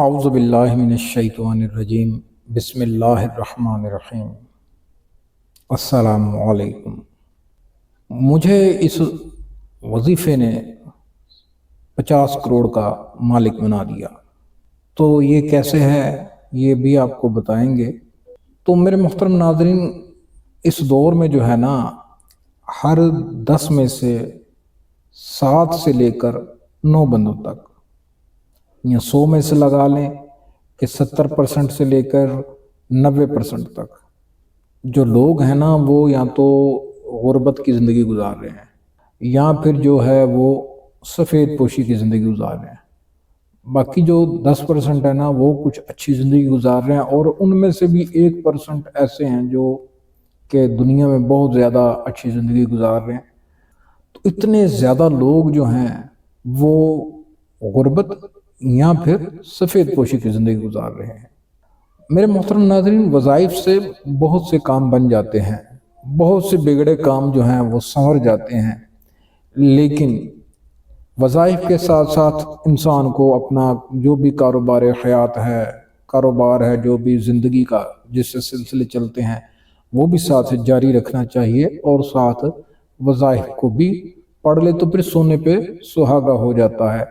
اعوذ باللہ من الشیطان الرجیم، بسم اللہ الرحمن الرحیم۔ السلام علیکم۔ مجھے اس وظیفے نے 50 کروڑ کا مالک بنا دیا، تو یہ کیسے ہے یہ بھی آپ کو بتائیں گے۔ تو میرے محترم ناظرین، اس دور میں جو ہے نا، ہر 10 میں سے 7 سے لے کر 9 بندوں تک، یا 100 میں سے لگا لیں کہ 70% سے لے کر 90% تک جو لوگ ہیں نا، وہ یا تو غربت کی زندگی گزار رہے ہیں، یا پھر جو ہے وہ سفید پوشی کی زندگی گزار رہے ہیں۔ باقی جو 10% ہے نا، وہ کچھ اچھی زندگی گزار رہے ہیں، اور ان میں سے بھی 1% ایسے ہیں جو کہ دنیا میں بہت زیادہ اچھی زندگی گزار رہے ہیں۔ تو اتنے زیادہ لوگ جو ہیں وہ غربت یا پھر سفید پوشی کی زندگی گزار رہے ہیں۔ میرے محترم ناظرین، وظائف سے بہت سے کام بن جاتے ہیں، بہت سے بگڑے کام جو ہیں وہ سنور جاتے ہیں، لیکن وظائف کے ساتھ ساتھ انسان کو اپنا جو بھی کاروبار حیات ہے، کاروبار ہے، جو بھی زندگی کا جس سے سلسلے چلتے ہیں، وہ بھی ساتھ جاری رکھنا چاہیے، اور ساتھ وظائف کو بھی پڑھ لے تو پھر سونے پہ سہاگا ہو جاتا ہے،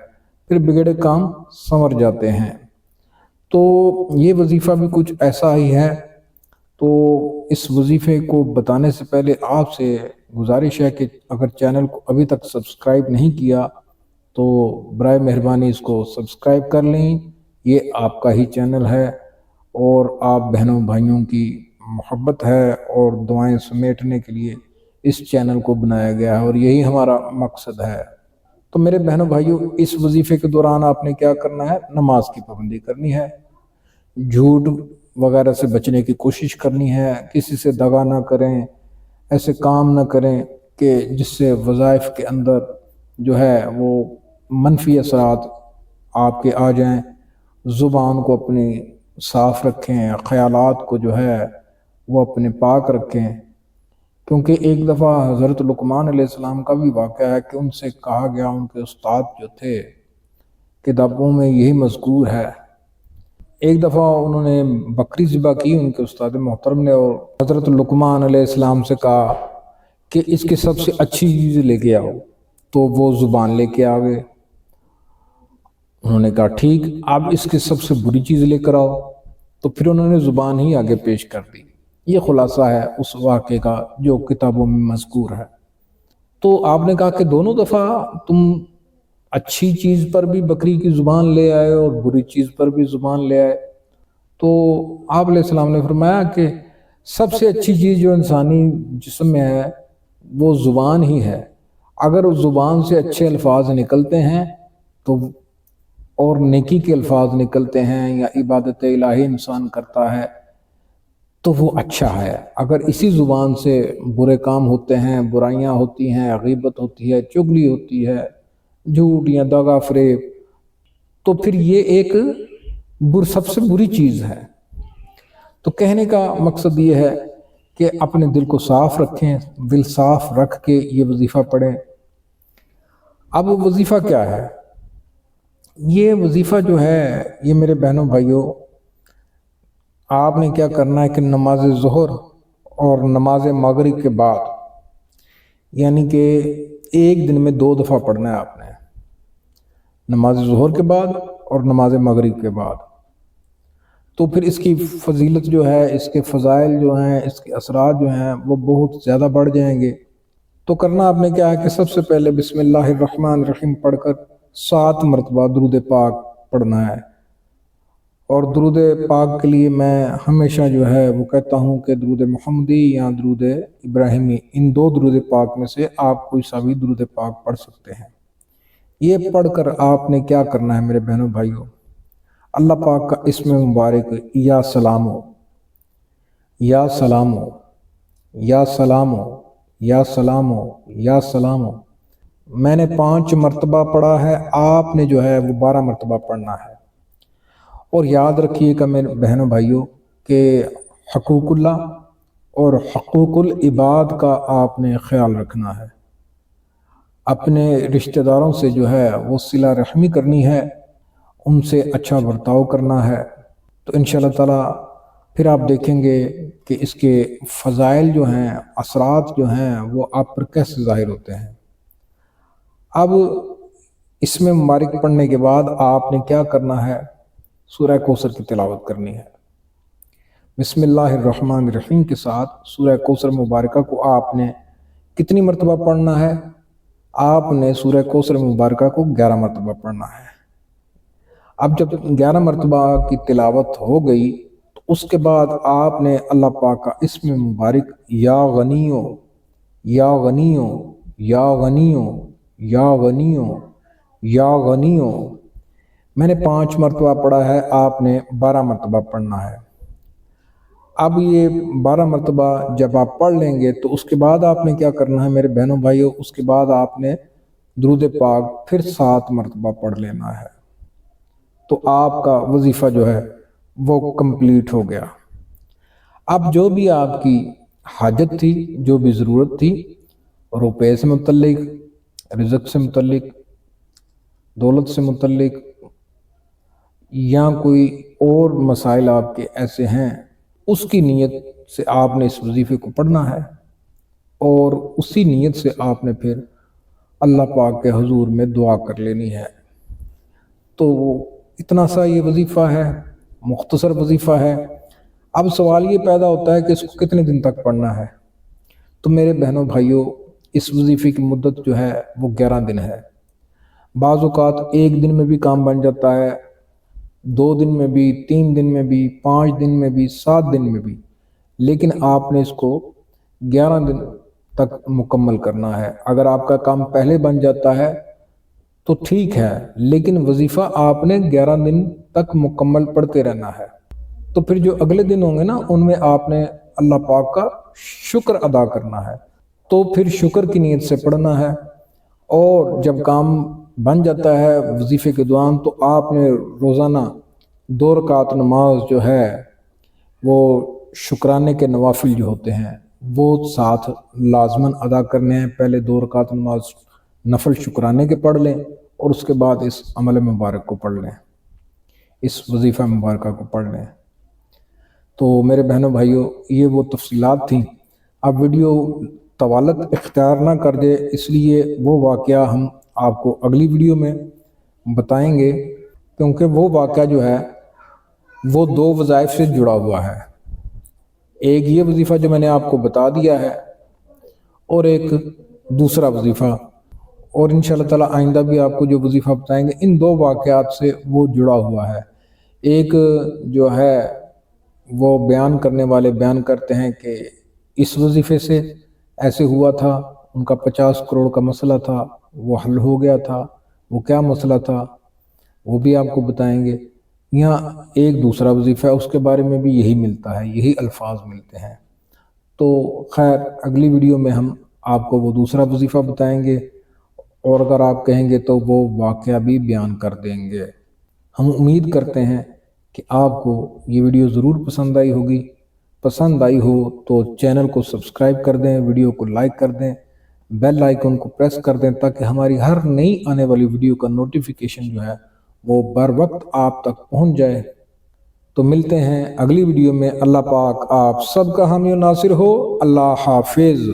پھر بگڑے کام سنور جاتے ہیں۔ تو یہ وظیفہ بھی کچھ ایسا ہی ہے۔ تو اس وظیفے کو بتانے سے پہلے آپ سے گزارش ہے کہ اگر چینل کو ابھی تک سبسکرائب نہیں کیا تو برائے مہربانی اس کو سبسکرائب کر لیں، یہ آپ کا ہی چینل ہے، اور آپ بہنوں بھائیوں کی محبت ہے اور دعائیں سمیٹنے کے لیے اس چینل کو بنایا گیا ہے، اور یہی ہمارا مقصد ہے۔ تو میرے بہنوں بھائیوں، اس وظیفے کے دوران آپ نے کیا کرنا ہے؟ نماز کی پابندی کرنی ہے، جھوٹ وغیرہ سے بچنے کی کوشش کرنی ہے، کسی سے دغا نہ کریں، ایسے کام نہ کریں کہ جس سے وظائف کے اندر جو ہے وہ منفی اثرات آپ کے آ جائیں۔ زبان کو اپنی صاف رکھیں، خیالات کو جو ہے وہ اپنے پاک رکھیں، کیونکہ ایک دفعہ حضرت لقمان علیہ السلام کا بھی واقعہ ہے کہ ان سے کہا گیا، ان کے استاد جو تھے، کتابوں میں یہی مذکور ہے، ایک دفعہ انہوں نے بکری ذبح کی ان کے استاد محترم نے، اور حضرت لقمان علیہ السلام سے کہا کہ اس کی سب سے اچھی چیز لے کے آؤ، تو وہ زبان لے کے آ گئے۔ انہوں نے کہا ٹھیک، اب اس کی سب سے بری چیز لے کر آؤ، تو پھر انہوں نے زبان ہی آگے پیش کر دی۔ یہ خلاصہ ہے اس واقعے کا جو کتابوں میں مذکور ہے۔ تو آپ نے کہا کہ دونوں دفعہ تم اچھی چیز پر بھی بکری کی زبان لے آئے اور بری چیز پر بھی زبان لے آئے۔ تو آپ علیہ السلام نے فرمایا کہ سب سے اچھی چیز جو انسانی جسم میں ہے وہ زبان ہی ہے۔ اگر اس زبان سے اچھے الفاظ نکلتے ہیں تو، اور نیکی کے الفاظ نکلتے ہیں، یا عبادت الہی انسان کرتا ہے تو وہ اچھا ہے۔ اگر اسی زبان سے برے کام ہوتے ہیں، برائیاں ہوتی ہیں، غیبت ہوتی ہے، چغلی ہوتی ہے، جھوٹ یا دغا فریب، تو پھر یہ ایک سب سے بری چیز ہے۔ تو کہنے کا مقصد یہ ہے کہ اپنے دل کو صاف رکھیں، دل صاف رکھ کے یہ وظیفہ پڑھیں۔ اب وظیفہ کیا ہے؟ یہ وظیفہ جو ہے، یہ میرے بہنوں بھائیوں، آپ نے کیا کرنا ہے کہ نماز ظہر اور نماز مغرب کے بعد، یعنی کہ ایک دن میں 2 دفعہ پڑھنا ہے آپ نے، نماز ظہر کے بعد اور نماز مغرب کے بعد۔ تو پھر اس کی فضیلت جو ہے، اس کے فضائل جو ہیں، اس کے اثرات جو ہیں وہ بہت زیادہ بڑھ جائیں گے۔ تو کرنا آپ نے کیا ہے کہ سب سے پہلے بسم اللہ الرحمن الرحیم پڑھ کر 7 مرتبہ درود پاک پڑھنا ہے۔ اور درود پاک کے لیے میں ہمیشہ جو ہے وہ کہتا ہوں کہ درود محمدی یا درود ابراہیمی، ان 2 درود پاک میں سے آپ کوئی سا بھی درود پاک پڑھ سکتے ہیں۔ یہ پڑھ کر آپ نے کیا کرنا ہے میرے بہنوں بھائیوں؟ اللہ پاک کا اسم مبارک یا سلام ہو، یا سلام ہو، یا سلام ہو، یا سلام ہو، یا سلام ہو، میں نے 5 مرتبہ پڑھا ہے، آپ نے جو ہے وہ 12 مرتبہ پڑھنا ہے۔ اور یاد رکھیے کہ میرے بہنوں بھائیوں کہ حقوق اللہ اور حقوق العباد کا آپ نے خیال رکھنا ہے۔ اپنے رشتہ داروں سے جو ہے وہ صلہ رحمی کرنی ہے، ان سے اچھا برتاؤ کرنا ہے، تو انشاءاللہ تعالیٰ پھر آپ دیکھیں گے کہ اس کے فضائل جو ہیں، اثرات جو ہیں، وہ آپ پر کیسے ظاہر ہوتے ہیں۔ اب اس میں مبارک پڑھنے کے بعد آپ نے کیا کرنا ہے؟ سورہ کوثر کی تلاوت کرنی ہے۔ بسم اللہ الرحمن الرحیم کے ساتھ سورہ کوثر مبارکہ کو آپ نے کتنی مرتبہ پڑھنا ہے؟ آپ نے سورہ کوثر مبارکہ کو 11 مرتبہ پڑھنا ہے۔ اب جب 11 مرتبہ کی تلاوت ہو گئی تو اس کے بعد آپ نے اللہ پاک کا اسم مبارک یا غنیو یا غنیو یا غنیو یا غنیو یا غنیو، میں نے 5 مرتبہ پڑھا ہے، آپ نے 12 مرتبہ پڑھنا ہے۔ اب یہ 12 مرتبہ جب آپ پڑھ لیں گے تو اس کے بعد آپ نے کیا کرنا ہے میرے بہنوں بھائیوں؟ اس کے بعد آپ نے درود پاک پھر 7 مرتبہ پڑھ لینا ہے، تو آپ کا وظیفہ جو ہے وہ کمپلیٹ ہو گیا۔ اب جو بھی آپ کی حاجت تھی، جو بھی ضرورت تھی، روپے سے متعلق، رزق سے متعلق، دولت سے متعلق، یا کوئی اور مسائل آپ کے ایسے ہیں، اس کی نیت سے آپ نے اس وظیفے کو پڑھنا ہے، اور اسی نیت سے آپ نے پھر اللہ پاک کے حضور میں دعا کر لینی ہے۔ تو اتنا سا یہ وظیفہ ہے، مختصر وظیفہ ہے۔ اب سوال یہ پیدا ہوتا ہے کہ اس کو کتنے دن تک پڑھنا ہے؟ تو میرے بہنوں بھائیوں، اس وظیفے کی مدت جو ہے وہ 11 دن ہے۔ بعض اوقات 1 دن میں بھی کام بن جاتا ہے، 2 دن میں بھی، 3 دن میں بھی، 5 دن میں بھی، 7 دن میں بھی، لیکن آپ نے اس کو 11 دن تک مکمل کرنا ہے۔ اگر آپ کا کام پہلے بن جاتا ہے تو ٹھیک ہے، لیکن وظیفہ آپ نے 11 دن تک مکمل پڑھتے رہنا ہے۔ تو پھر جو اگلے دن ہوں گے نا، ان میں آپ نے اللہ پاک کا شکر ادا کرنا ہے، تو پھر شکر کی نیت سے پڑھنا ہے۔ اور جب کام بن جاتا ہے وظیفے کے دوران، تو آپ نے روزانہ 2 رکعت نماز جو ہے وہ شکرانے کے نوافل جو ہوتے ہیں وہ ساتھ لازماً ادا کرنے ہیں۔ پہلے 2 رکعت نماز نفل شکرانے کے پڑھ لیں، اور اس کے بعد اس عمل مبارک کو پڑھ لیں، اس وظیفہ مبارکہ کو پڑھ لیں۔ تو میرے بہنوں بھائیوں، یہ وہ تفصیلات تھیں۔ اب ویڈیو طوالت اختیار نہ کر دے، اس لیے وہ واقعہ ہم آپ کو اگلی ویڈیو میں بتائیں گے، کیونکہ وہ واقعہ جو ہے وہ 2 وظائف سے جڑا ہوا ہے۔ ایک یہ وظیفہ جو میں نے آپ کو بتا دیا ہے، اور ایک دوسرا وظیفہ، اور انشاءاللہ تعالیٰ آئندہ بھی آپ کو جو وظیفہ بتائیں گے، ان 2 واقعات سے وہ جڑا ہوا ہے۔ ایک جو ہے وہ بیان کرنے والے بیان کرتے ہیں کہ اس وظیفے سے ایسے ہوا تھا، ان کا 50 کروڑ کا مسئلہ تھا، وہ حل ہو گیا تھا۔ وہ کیا مسئلہ تھا وہ بھی آپ کو بتائیں گے۔ یہاں ایک دوسرا وظیفہ ہے، اس کے بارے میں بھی یہی ملتا ہے، یہی الفاظ ملتے ہیں۔ تو خیر، اگلی ویڈیو میں ہم آپ کو وہ دوسرا وظیفہ بتائیں گے، اور اگر آپ کہیں گے تو وہ واقعہ بھی بیان کر دیں گے۔ ہم امید کرتے ہیں کہ آپ کو یہ ویڈیو ضرور پسند آئی ہوگی۔ پسند آئی ہو تو چینل کو سبسکرائب کر دیں، ویڈیو کو لائک کر دیں، بیل آئیکن کو پریس کر دیں، تاکہ ہماری ہر نئی آنے والی ویڈیو کا نوٹیفیکیشن جو ہے وہ بر وقت آپ تک پہنچ جائے۔ تو ملتے ہیں اگلی ویڈیو میں۔ اللہ پاک آپ سب کا حامی و ناصر ہو۔ اللہ حافظ۔